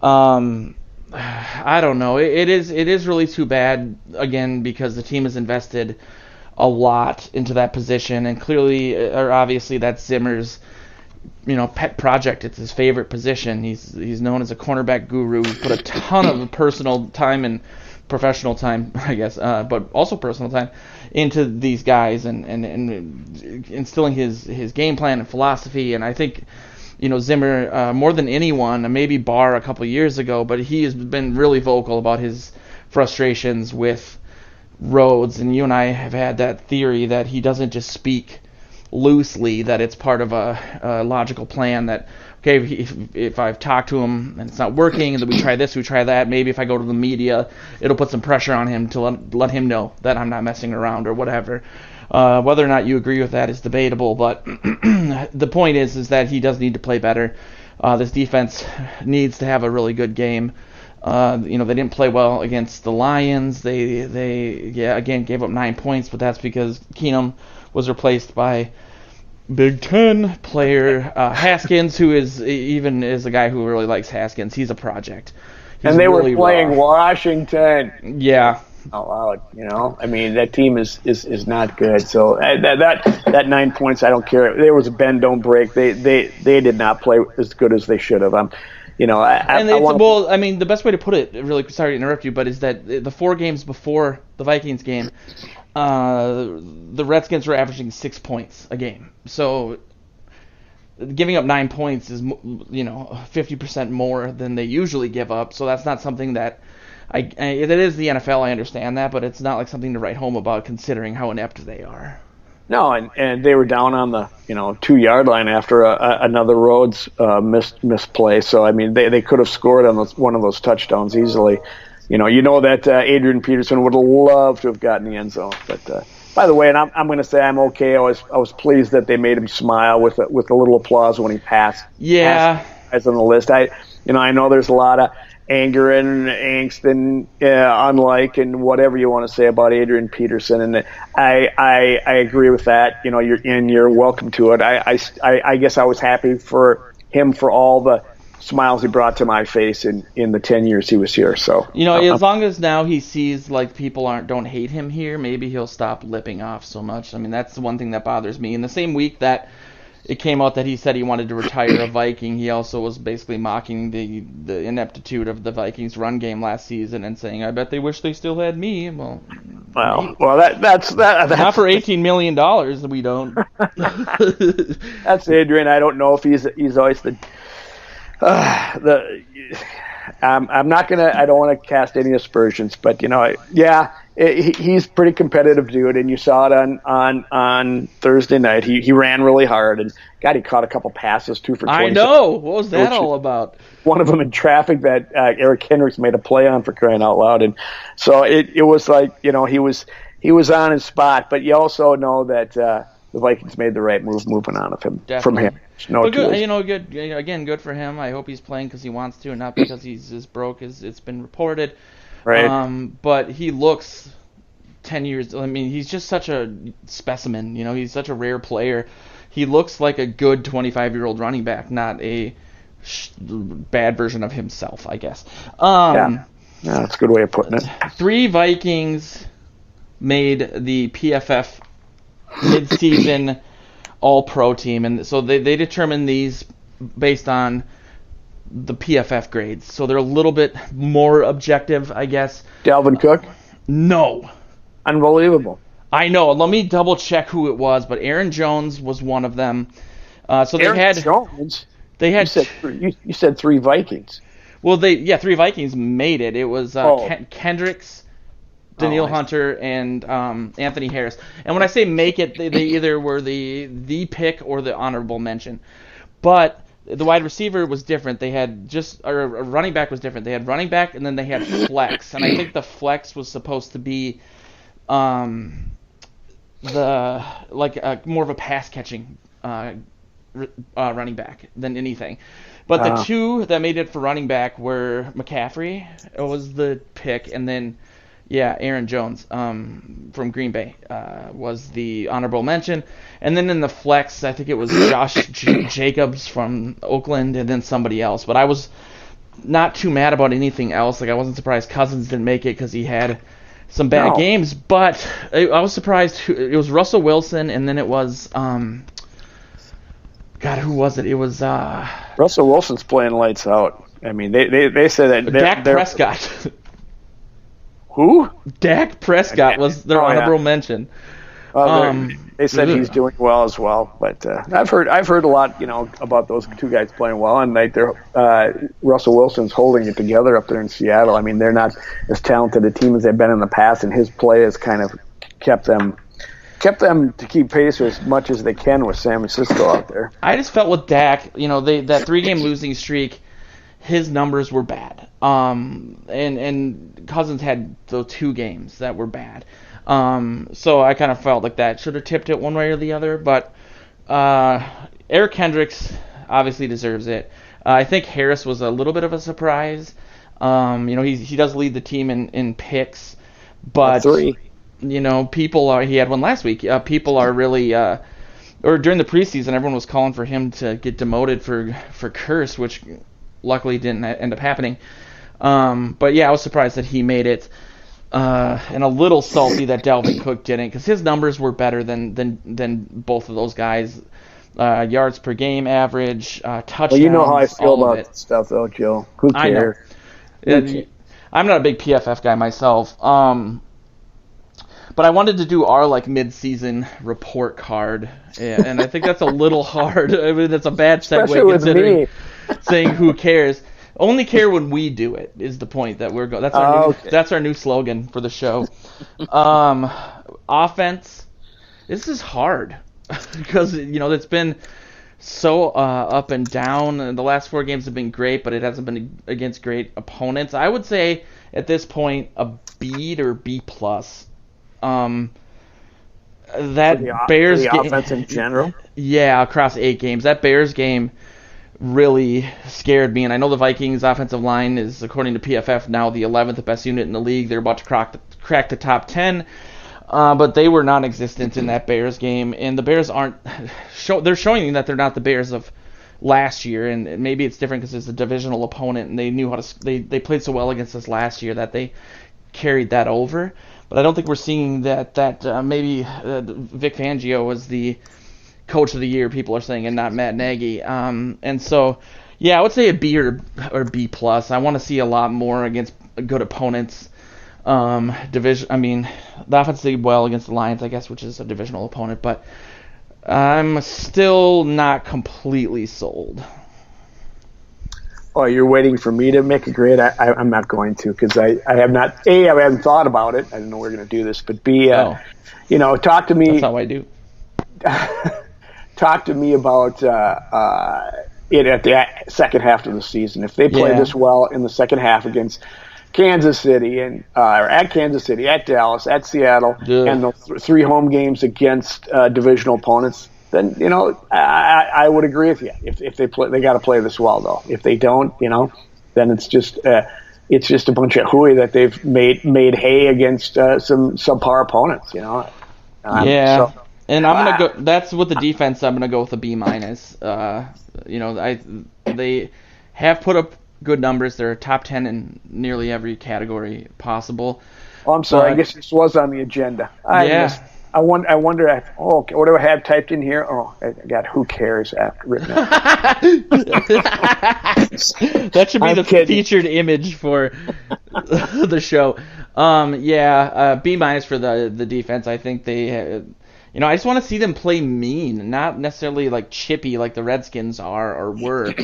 Speaker 2: I don't know. It is really too bad, again, because the team has invested a lot into that position, and clearly, or obviously, that's Zimmer's, pet project. It's his favorite position. He's known as a cornerback guru. He's put a ton of personal time and professional time, I guess, but also personal time into these guys and instilling his game plan and philosophy. And I think, Zimmer, more than anyone, maybe Barr a couple years ago, but he has been really vocal about his frustrations with Rhodes. And you and I have had that theory that he doesn't just speak loosely, that it's part of a logical plan that, okay, if I've talked to him and it's not working, and then we try this, we try that, maybe if I go to the media, it'll put some pressure on him to let him know that I'm not messing around or whatever. Whether or not you agree with that is debatable, but the point is that he does need to play better. This defense needs to have a really good game. They didn't play well against the Lions. They again gave up 9 points, but that's because Keenum was replaced by Big Ten player Haskins, who is a guy who really likes Haskins. He's a project.
Speaker 1: And they were playing Washington.
Speaker 2: Yeah.
Speaker 1: Out loud, I mean, that team is not good. So that 9 points, I don't care. There was a bend, don't break. They did not play as good as they should have. The best way to put it, really sorry to interrupt you, but is that the 4 games before the Vikings game, the Redskins were averaging 6 points a game. So giving up 9 points is 50% more than they usually give up. So that's not something that it is the NFL, I understand that, but it's not like something to write home about considering how inept they are. No, and they were down on the 2-yard line after another Rhodes missed play. So I mean, they could have scored on one of those touchdowns easily. That Adrian Peterson would have loved to have gotten the end zone. But by the way, and I'm going to say I'm okay. I was pleased that they made him smile with a little applause when he passed.
Speaker 2: Yeah,
Speaker 1: as on the list. I know there's a lot of anger and angst and unlike and whatever you want to say about Adrian Peterson, and I agree with that. You're welcome to it. I guess I was happy for him for all the smiles he brought to my face in the 10 years he was here. So
Speaker 2: as long as now he sees like people don't hate him here, maybe he'll stop lipping off so much. I mean, that's the one thing that bothers me. In the same week that it came out that he said he wanted to retire a Viking, he also was basically mocking the ineptitude of the Vikings' run game last season and saying, "I bet they wish they still had me." Well,
Speaker 1: that's
Speaker 2: not for $18 million. We don't.
Speaker 1: That's Adrian. I don't know if he's always I'm not gonna. I don't want to cast any aspersions, but he's pretty competitive dude, and you saw it on Thursday night. He ran really hard, and God, he caught a couple passes, 2 for 20.
Speaker 2: I know. What was that all about?
Speaker 1: One of them in traffic that Eric Hendricks made a play on, for crying out loud, and so it was like he was on his spot, but you also know that the Vikings made the right move moving on of him.
Speaker 2: Definitely.
Speaker 1: From him. No,
Speaker 2: good. Again, good for him. I hope he's playing because he wants to, and not because he's as broke as it's been reported.
Speaker 1: Right.
Speaker 2: But he looks 10 years. I mean, he's just such a specimen. He's such a rare player. He looks like a good 25-year-old running back, not a bad version of himself, I guess.
Speaker 1: Yeah, that's a good way of putting it.
Speaker 2: 3 Vikings made the PFF mid-season All-Pro team, and so they determine these based on the PFF grades, so they're a little bit more objective, I guess.
Speaker 1: Dalvin Cook?
Speaker 2: No.
Speaker 1: Unbelievable.
Speaker 2: I know. Let me double check who it was, but Aaron Jones was one of them. So they
Speaker 1: Aaron Jones?
Speaker 2: They had.
Speaker 1: You said 3 Vikings.
Speaker 2: Well, 3 Vikings made it. It was Kendricks, Daniil Hunter, and Anthony Harris. And when I say make it, they either were the pick or the honorable mention. But the wide receiver was different. They had or a running back was different. They had running back and then they had flex, and I think the flex was supposed to be more of a pass catching running back than anything. But the two that made it for running back were McCaffrey was the pick, and then Aaron Jones from Green Bay was the honorable mention. And then in the flex, I think it was Josh Jacobs from Oakland and then somebody else. But I was not too mad about anything else. Like, I wasn't surprised Cousins didn't make it because he had some bad games. But I was surprised. It was Russell Wilson, and then it was who was it? It was
Speaker 1: Russell Wilson's playing lights out. I mean, they said that
Speaker 2: Dak Prescott.
Speaker 1: Who?
Speaker 2: Dak Prescott was their honorable mention.
Speaker 1: They said he's doing well as well, but I've heard a lot, about those two guys playing well, and Russell Wilson's holding it together up there in Seattle. I mean, they're not as talented a team as they've been in the past, and his play has kind of kept them to keep pace as much as they can with San Francisco out there.
Speaker 2: I just felt with Dak, that 3-game losing streak, his numbers were bad. And Cousins had those 2 games that were bad. So I kind of felt like that should have tipped it one way or the other. But Eric Kendricks obviously deserves it. I think Harris was a little bit of a surprise. He does lead the team in picks, but
Speaker 1: 3.
Speaker 2: People are. He had one last week. People are really. Or during the preseason, everyone was calling for him to get demoted for Kearse, which luckily didn't end up happening. But I was surprised that he made it, and a little salty that Dalvin Cook didn't, because his numbers were better than both of those guys. Yards per game average, touchdowns.
Speaker 1: Well, you know how I feel about that stuff, though, Joe. Who cares?
Speaker 2: I know. I'm not a big PFF guy myself. But I wanted to do our mid-season report card, and I think that's a little hard. I mean, that's a bad segue considering saying who cares. Only care when we do it is the point that we're going. That's our new slogan for the show. Offense. This is hard because it's been so up and down. And the last 4 games have been great, but it hasn't been against great opponents. I would say at this point a B or B plus. Bears game,
Speaker 1: offense in general.
Speaker 2: Yeah, across 8 games. That Bears game really scared me, and I know the Vikings offensive line is, according to PFF, now the 11th best unit in the league. They're about to crack the top 10, but they were non-existent in that Bears game, and the Bears aren't. They're showing that they're not the Bears of last year, and maybe it's different because it's a divisional opponent, and they knew how to. They played so well against us last year that they carried that over. But I don't think we're seeing that maybe Vic Fangio was the coach of the year, people are saying, and not Matt Nagy. And so, I would say a B or B plus. I want to see a lot more against good opponents. The offense did well against the Lions, I guess, which is a divisional opponent. But I'm still not completely sold.
Speaker 1: Oh, you're waiting for me to make a grade? I'm not going to, because I have not. A, I haven't thought about it. I didn't know we were going to do this. But B, talk to me.
Speaker 2: That's not what I do.
Speaker 1: Talk to me about it at the second half of the season. If they play this well in the second half against Kansas City or at Kansas City, at Dallas, at Seattle, and the 3 home games against divisional opponents, then I would agree with you. If they play, they got to play this well, though. If they don't, then it's just a bunch of hooey that they've made hay against some subpar opponents.
Speaker 2: And I'm gonna go. That's with the defense. I'm gonna go with a B minus. They have put up good numbers. They're top 10 in nearly every category possible.
Speaker 1: Oh, I'm sorry. I guess this was on the agenda. I wonder if, what do I have typed in here? Oh, I got who cares written out.
Speaker 2: That should be the featured image for the show. B minus for the defense. I think they, I just want to see them play mean, not necessarily chippy like the Redskins are or were,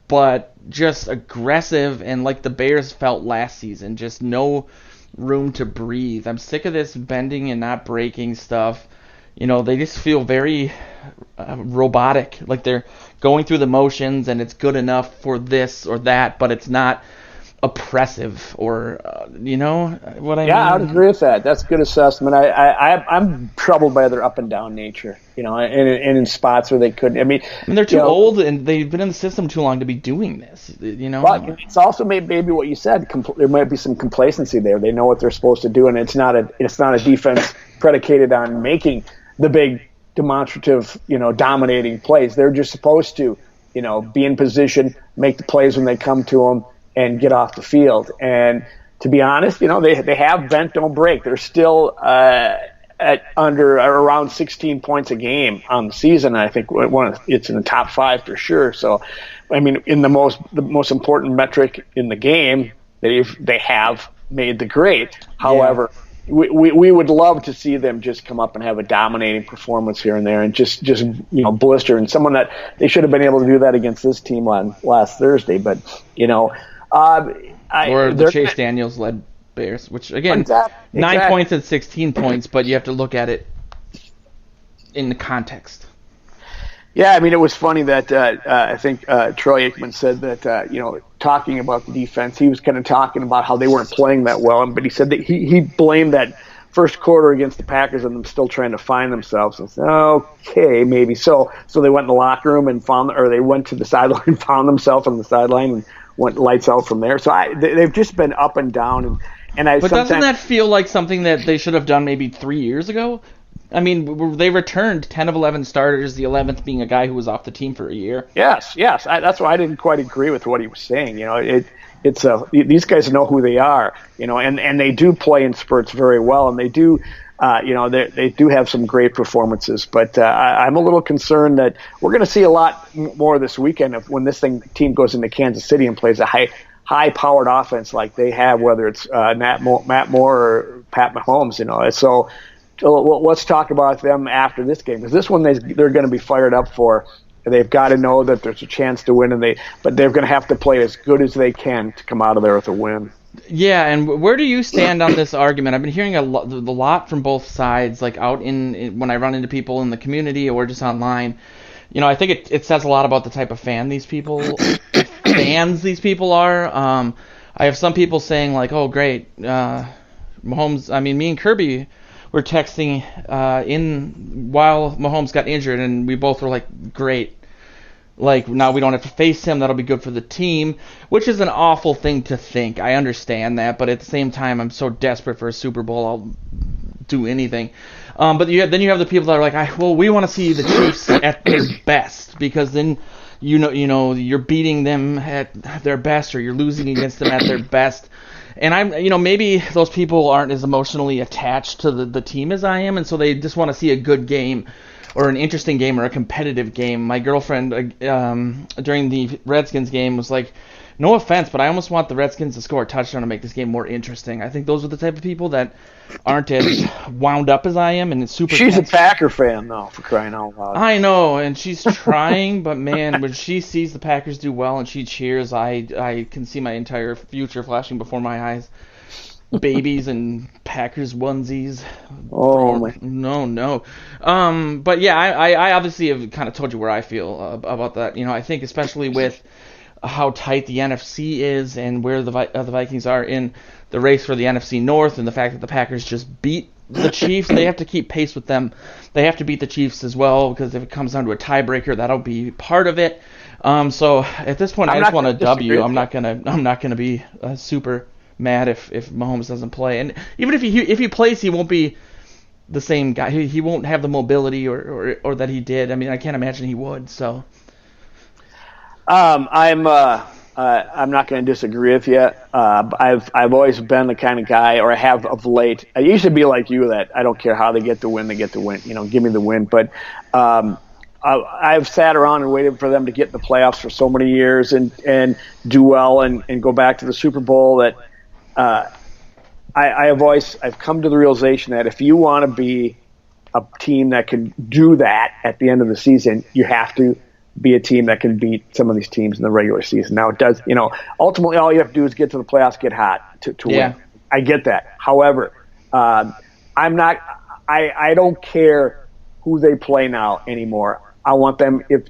Speaker 2: but just aggressive and like the Bears felt last season. Just no room to breathe. I'm sick of this bending and not breaking stuff. they just feel very robotic, like they're going through the motions and it's good enough for this or that, but it's not oppressive or what I mean?
Speaker 1: Yeah, I would agree with that. That's a good assessment. I'm troubled by their up and down nature, and in spots where they couldn't. I mean,
Speaker 2: they're too old and they've been in the system too long to be doing this,
Speaker 1: But it's also maybe what you said. There might be some complacency there. They know what they're supposed to do, and it's not a defense predicated on making the big demonstrative, dominating plays. They're just supposed to, be in position, make the plays when they come to them, and get off the field. And to be honest, they have bent, don't break. They're still at around 16 points a game on the season. I think it's in the top 5 for sure. So, I mean, in the most important metric in the game, they have made the grade. However, we would love to see them just come up and have a dominating performance here and there, and just blister. And someone that they should have been able to do that against this team on last Thursday, but
Speaker 2: or the Chase Daniels led Bears, which again, 9 points and 16 points, but you have to look at it in the context.
Speaker 1: Yeah, I mean, it was funny that I think Troy Aikman said that talking about the defense, he was kind of talking about how they weren't playing that well, but he said that he blamed that first quarter against the Packers and them still trying to find themselves. And said, okay, maybe so. So they went in the locker room and they went to the sideline and found themselves on the sideline and went lights out from there. So they've just been up and down. But
Speaker 2: doesn't that feel like something that they should have done maybe 3 years ago? I mean, they returned 10 of 11 starters, the 11th being a guy who was off the team for a year.
Speaker 1: Yes. That's why I didn't quite agree with what he was saying. These guys know who they are, and they do play in spurts very well, and they do, they do have some great performances. But I'm a little concerned that we're going to see a lot more this weekend when this team goes into Kansas City and plays a high-powered offense like they have, whether it's Matt Moore or Pat Mahomes. So let's talk about them after this game, because this one they're going to be fired up for. They've got to know that there's a chance to win, but they're going to have to play as good as they can to come out of there with a win.
Speaker 2: Yeah, and where do you stand on this argument? I've been hearing a lot from both sides, like out when I run into people in the community or just online. I think it says a lot about the type of fans these people are. I have some people saying like, "Oh, great, Mahomes." I mean, me and Kirby were texting while Mahomes got injured, and we both were like, "Great." Like, now we don't have to face him. That'll be good for the team, which is an awful thing to think. I understand that, but at the same time, I'm so desperate for a Super Bowl, I'll do anything. But then you have the people that are like, we want to see the Chiefs at their best, because then you're beating them at their best, or you're losing against them at their best. And maybe those people aren't as emotionally attached to the team as I am, and so they just want to see a good game, or an interesting game, or a competitive game. My girlfriend during the Redskins game was like, no offense, but I almost want the Redskins to score a touchdown to make this game more interesting. I think those are the type of people that aren't as wound up as I am, and it's super.
Speaker 1: She's a Packer fan, though, for crying out loud.
Speaker 2: I know, and she's trying, but man, when she sees the Packers do well and she cheers, I can see my entire future flashing before my eyes. Babies and Packers onesies.
Speaker 1: Oh my!
Speaker 2: No. But yeah, I obviously have kind of told you where I feel about that. I think especially with how tight the NFC is and where the Vikings are in the race for the NFC North, and the fact that the Packers just beat the Chiefs, they have to keep pace with them. They have to beat the Chiefs as well, because if it comes down to a tiebreaker, that'll be part of it. So at this point, I just want a W. I'm not gonna be super mad if Mahomes doesn't play, and even if he plays, he won't be the same guy. He won't have the mobility or that he did. I mean, I can't imagine he would. So,
Speaker 1: I'm not going to disagree with you. I've always been the kind of guy, or I have of late. I used to be like you, that I don't care how they get the win, they get the win. Give me the win. But I've sat around and waited for them to get in the playoffs for so many years and do well and go back to the Super Bowl. That I've come to the realization that if you want to be a team that can do that at the end of the season, you have to be a team that can beat some of these teams in the regular season. Now it does, ultimately all you have to do is get to the playoffs, get hot to win. I get that. However, I don't care who they play now anymore. I want them, you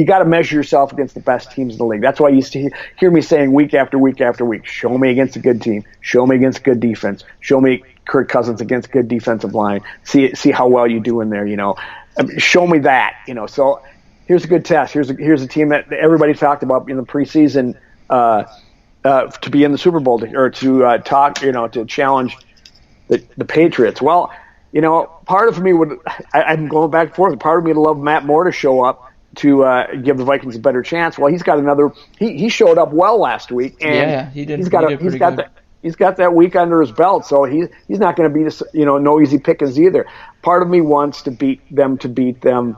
Speaker 1: got to measure yourself against the best teams in the league. That's why you used to hear me saying week after week after week, show me against a good team, show me against good defense, show me Kirk Cousins against good defensive line, see how well you do in there, show me that, So here's a good test. Here's a team that everybody talked about in the preseason to be in the Super Bowl to challenge the Patriots. Well, part of me I'm going back and forth. Part of me would love Matt Moore to show up to give the Vikings a better chance. Well, he's got another. He showed up well last week, and
Speaker 2: he did.
Speaker 1: He's got that week under his belt, so he's not going to be no easy pickings either. Part of me wants to beat them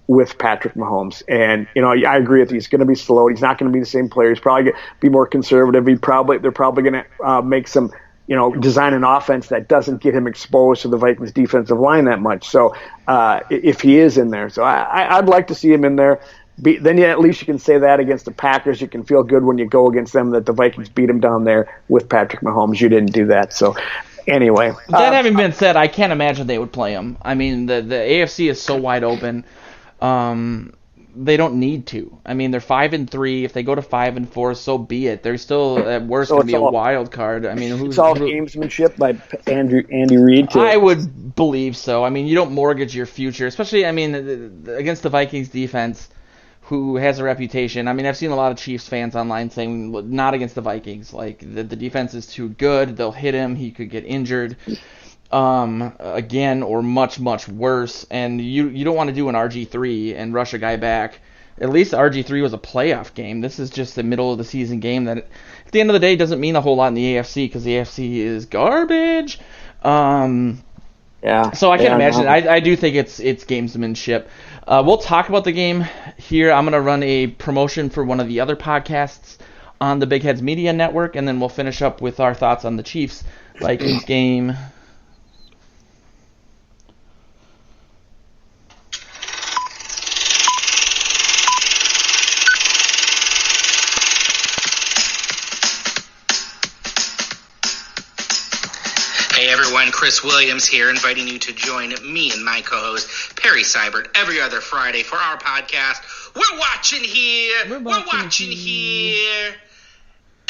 Speaker 1: with Patrick Mahomes, and I agree with you. He's going to be slow. He's not going to be the same player. He's probably going to be more conservative. They're probably going to make some. Design an offense that doesn't get him exposed to the Vikings defensive line that much. So if he is in there, so I'd like to see him in there. Then at least you can say that against the Packers. You can feel good when you go against them that the Vikings beat him down there with Patrick Mahomes. You didn't do that. So anyway.
Speaker 2: That having been said, I can't imagine they would play him. I mean, the AFC is so wide open. They don't need to. I mean, they're 5-3. If they go to 5-4, so be it. They're still at worst going to be a wild card. I mean,
Speaker 1: it's all gamesmanship by Andy Reid.
Speaker 2: I would believe so. I mean, you don't mortgage your future, especially. I mean, against the Vikings defense, who has a reputation. I mean, I've seen a lot of Chiefs fans online saying not against the Vikings. Like the defense is too good. They'll hit him. He could get injured. Again, or much, much worse, and you don't want to do an RG3 and rush a guy back. At least RG3 was a playoff game. This is just a middle of the season game that, at the end of the day, doesn't mean a whole lot in the AFC because the AFC is garbage.
Speaker 1: Yeah.
Speaker 2: So I can imagine. I do think it's gamesmanship. We'll talk about the game here. I'm gonna run a promotion for one of the other podcasts on the Big Heads Media Network, and then we'll finish up with our thoughts on the Chiefs Vikings game.
Speaker 3: Chris Williams here, inviting you to join me and my co-host Perry Seibert every other Friday for our podcast. We're watching here.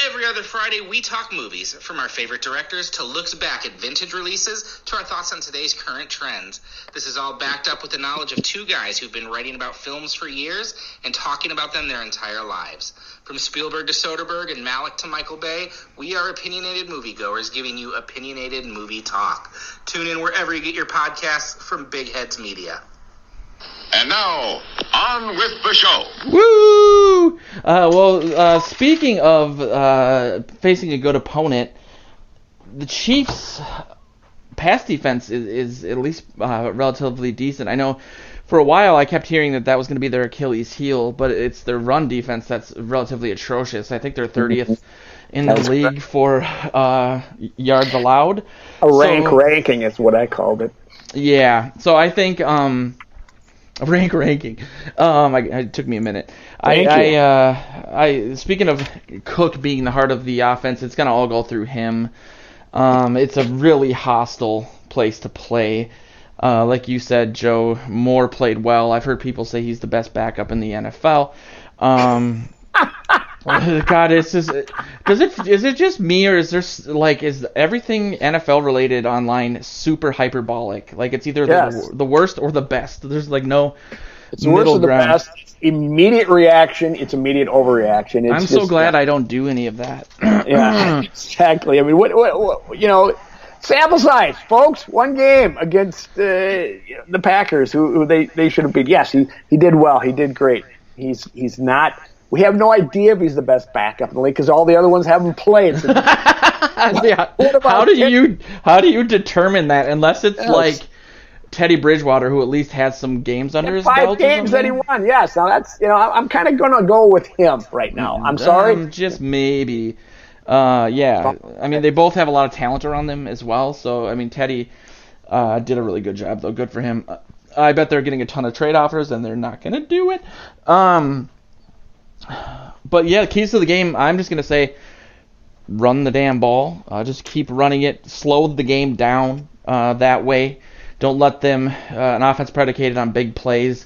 Speaker 3: Every other Friday, we talk movies, from our favorite directors to looks back at vintage releases to our thoughts on today's current trends. This is all backed up with the knowledge of two guys who've been writing about films for years and talking about them their entire lives. From Spielberg to Soderbergh and Malick to Michael Bay, we are opinionated moviegoers giving you opinionated movie talk. Tune in wherever you get your podcasts from Big Heads Media.
Speaker 4: And now, on with the show.
Speaker 2: Woo! Speaking of facing a good opponent, the Chiefs' pass defense is at least relatively decent. I know for a while I kept hearing that was going to be their Achilles heel, but it's their run defense that's relatively atrocious. I think they're 30th in the league for yards allowed.
Speaker 1: Ranking is what I called it.
Speaker 2: Yeah, so I think... ranking. It took me a minute. Speaking of Cook being the heart of the offense, it's gonna all go through him. It's a really hostile place to play. Like you said, Joe, Moore played well. I've heard people say he's the best backup in the NFL. God, it's just. Is it just me, or is everything NFL related online super hyperbolic? Like it's either the worst or the best. There's no
Speaker 1: it's middle ground. The best. Immediate reaction. It's immediate overreaction.
Speaker 2: I'm so glad I don't do any of that.
Speaker 1: Yeah, exactly. I mean, what sample size, folks. One game against the Packers, who they should have beat. Yes, he did well. He did great. He's not. We have no idea if he's the best backup in the league because all the other ones haven't played. So
Speaker 2: yeah. How do you determine that unless it's like Teddy Bridgewater, who at least has some games under his belt?
Speaker 1: 5 games that he won. Yes. Now that's I'm kind of gonna go with him right now. I'm sorry.
Speaker 2: Just maybe. Yeah. I mean, they both have a lot of talent around them as well. So I mean, Teddy did a really good job though. Good for him. I bet they're getting a ton of trade offers and they're not gonna do it. But yeah, the keys to the game, I'm just going to say, run the damn ball. Just keep running it. Slow the game down that way. Don't let them, an offense predicated on big plays,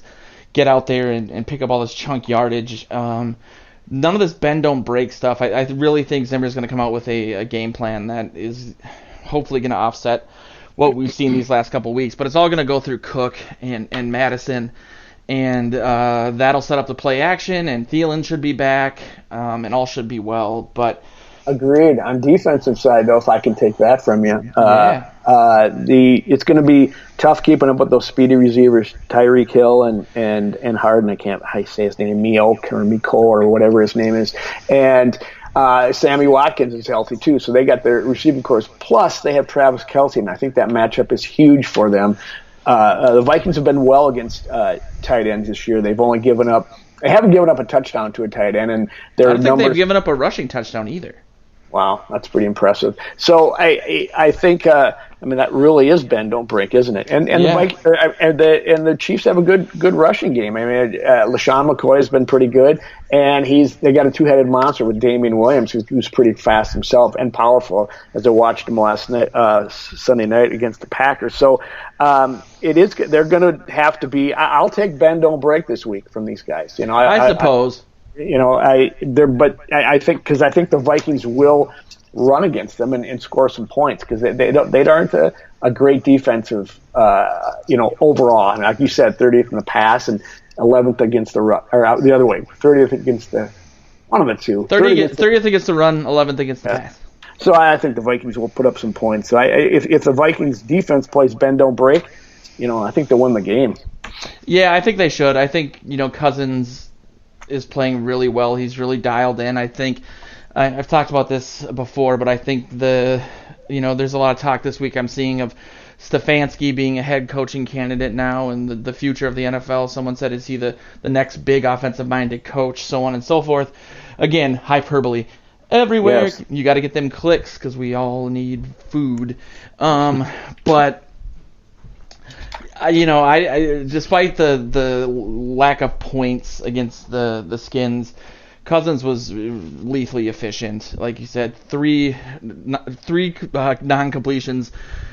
Speaker 2: get out there and pick up all this chunk yardage. None of this bend, don't break stuff. I really think Zimmer's going to come out with a game plan that is hopefully going to offset what we've seen these last couple weeks. But it's all going to go through Cook and Madison, and that'll set up the play action, and Thielen should be back, and all should be well. But
Speaker 1: agreed. On defensive side, though, if I can take that from you, it's going to be tough keeping up with those speedy receivers, Tyreek Hill and Harden. I can't say his name, Miko or whatever his name is, and Sammy Watkins is healthy too, so they got their receiving corps. Plus, they have Travis Kelce, and I think that matchup is huge for them. The Vikings have been well against tight ends this year. They haven't given up a touchdown to a tight end, and their
Speaker 2: I don't think they've given up a rushing touchdown either.
Speaker 1: Wow, that's pretty impressive. So I think that really is bend don't break, isn't it? And the Chiefs have a good rushing game. I mean, LaShawn McCoy has been pretty good, and they got a two-headed monster with Damian Williams, who's pretty fast himself and powerful. As I watched him last night, Sunday night against the Packers. So they're going to have to be. I'll take bend don't break this week from these guys.
Speaker 2: I suppose.
Speaker 1: I think the Vikings will run against them and score some points because they aren't a great defensive, overall. And like you said, 30th in the pass and 11th against the run, or the other way, 30th against the one of the two.
Speaker 2: 30th against the run, 11th against the pass.
Speaker 1: So I think the Vikings will put up some points. So if the Vikings defense plays bend don't break, I think they'll win the game.
Speaker 2: Yeah, I think they should. I think Cousins is playing really well. He's really dialed in. I think I've talked about this before, but I think there's a lot of talk this week I'm seeing of Stefanski being a head coaching candidate now and the future of the NFL. Someone said, is he the next big offensive-minded coach, so on and so forth. Again, hyperbole. Everywhere, yes. You got to get them clicks because we all need food. But despite the lack of points against the Skins, Cousins was lethally efficient. Like you said, three non-completions,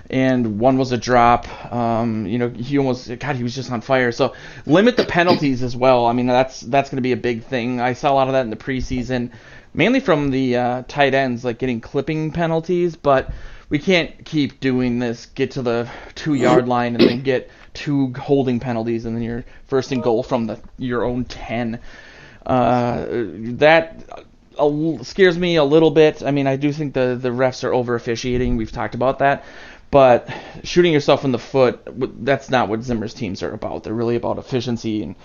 Speaker 2: and one was a drop. He was just on fire. So limit the penalties as well. I mean, that's going to be a big thing. I saw a lot of that in the preseason, mainly from the tight ends, like getting clipping penalties, but we can't keep doing this, get to the 2-yard line and then get 2 holding penalties and then you're first and goal from your own 10. That scares me a little bit. I mean, I do think the refs are over-officiating. We've talked about that. But shooting yourself in the foot, that's not what Zimmer's teams are about. They're really about efficiency and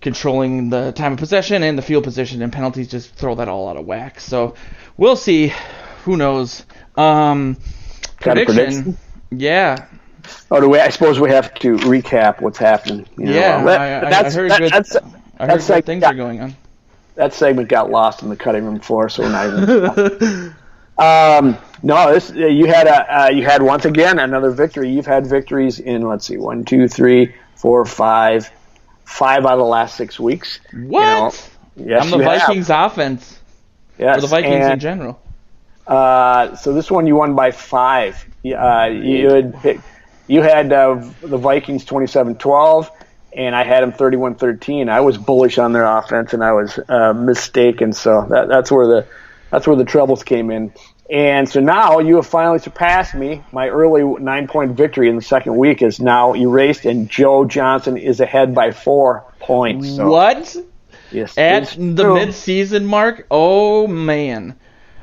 Speaker 2: controlling the time of possession and the field position, and penalties just throw that all out of whack. So we'll see. Who knows? Prediction? Yeah.
Speaker 1: Oh, I suppose we have to recap what's happening.
Speaker 2: I heard good things are going on.
Speaker 1: That segment got lost on the cutting room floor, so we're not even. You had once again another victory. You've had victories in 1, 2, 3, 4, 5 out of the last 6 weeks.
Speaker 2: What?
Speaker 1: Yes,
Speaker 2: I'm the Vikings offense.
Speaker 1: Yes,
Speaker 2: or the Vikings in general.
Speaker 1: So this one you won by 5. You had the Vikings 27-12, and I had them 31-13. I was bullish on their offense, and I was mistaken. So that's where the troubles came in. And so now you have finally surpassed me. My early 9-point victory in the second week is now erased, and Joe Johnson is ahead by 4 points. So,
Speaker 2: what?
Speaker 1: Yes.
Speaker 2: At the mid-season mark? Oh, man.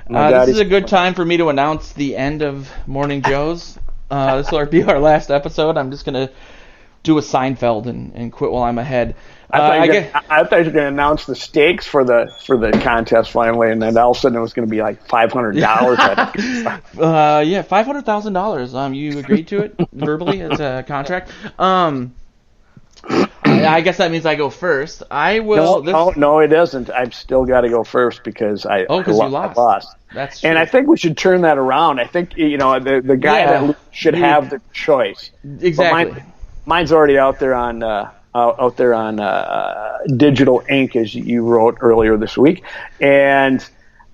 Speaker 2: This is a good time for me to announce the end of Morning Joe's. This will be our last episode. I'm just going to do a Seinfeld and quit while I'm ahead.
Speaker 1: I thought you were going to announce the stakes for the contest finally, and then all of a sudden it was going to be like $500.
Speaker 2: Yeah, $500,000. You agreed to it verbally. It's a contract. I guess that means I go first. I will.
Speaker 1: No, it doesn't. I've still got to go first because I lost.
Speaker 2: That's true.
Speaker 1: And I think we should turn that around. I think the guy that should have the choice.
Speaker 2: Exactly.
Speaker 1: Mine's already out there on digital ink, as you wrote earlier this week, and so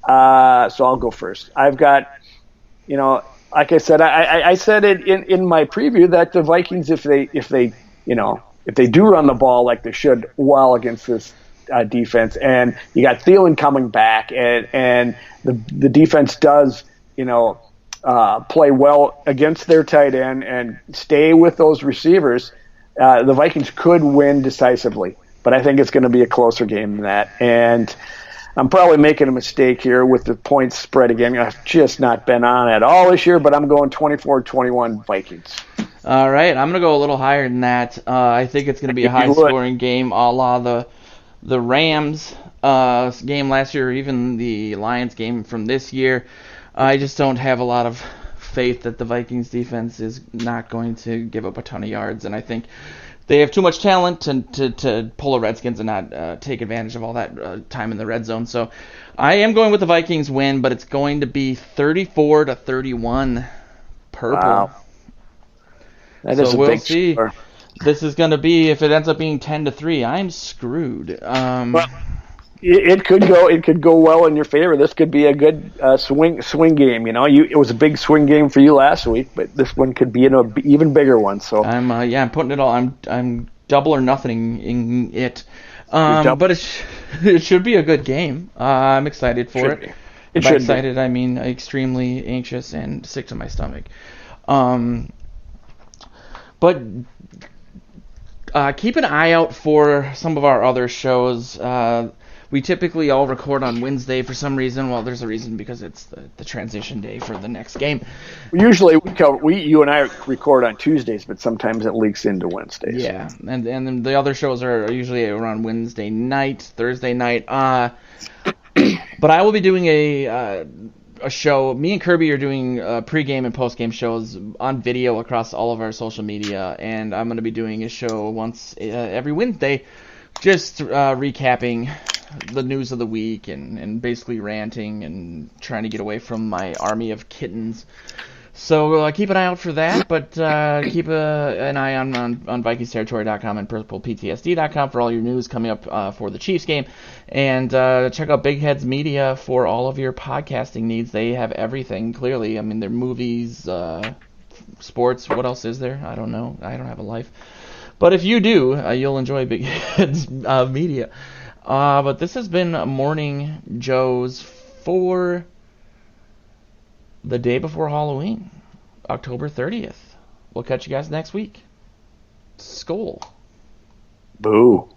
Speaker 1: I'll go first. I've got, like I said, I said it in my preview that the Vikings, if they do run the ball like they should well against this defense, and you got Thielen coming back, and the defense does play well against their tight end and stay with those receivers, the Vikings could win decisively. But I think it's going to be a closer game than that, and I'm probably making a mistake here with the points spread again. I've just not been on at all this year, but I'm going 24-21 Vikings.
Speaker 2: All right, I'm going to go a little higher than that. I think it's going to be a high-scoring game, a la the Rams game last year, or even the Lions game from this year. I just don't have a lot of faith that the Vikings defense is not going to give up a ton of yards, and I think they have too much talent to pull the Redskins and not take advantage of all that time in the red zone. So I am going with the Vikings win, but it's going to be 34-31 purple.
Speaker 1: Wow. That is a
Speaker 2: we'll
Speaker 1: big
Speaker 2: see.
Speaker 1: score.
Speaker 2: This is going to be, if it ends up being 10-3, I'm screwed.
Speaker 1: Well, it could go well in your favor. This could be a good swing game. It was a big swing game for you last week, but this one could be an even bigger one. So
Speaker 2: I'm putting it all. I'm double or nothing in it. But it should be a good game. I'm excited for it. By excited, I mean extremely anxious and sick to my stomach. But keep an eye out for some of our other shows. We typically all record on Wednesday for some reason. Well, there's a reason, because it's the transition day for the next game.
Speaker 1: Usually you and I record on Tuesdays, but sometimes it leaks into Wednesdays.
Speaker 2: Yeah, and then the other shows are usually around Wednesday night, Thursday night. But I will be doing a show. Me and Kirby are doing pregame and postgame shows on video across all of our social media, and I'm going to be doing a show once every Wednesday, just recapping the news of the week and basically ranting and trying to get away from my army of kittens. So keep an eye out for that, but keep an eye on VikingsTerritory.com and PurplePTSD.com for all your news coming up for the Chiefs game. And check out Big Heads Media for all of your podcasting needs. They have everything, clearly. I mean, they're movies, sports. What else is there? I don't know. I don't have a life. But if you do, you'll enjoy Big Heads Media. But this has been Morning Joe's for the day before Halloween, October 30th. We'll catch you guys next week. Skol.
Speaker 1: Boo.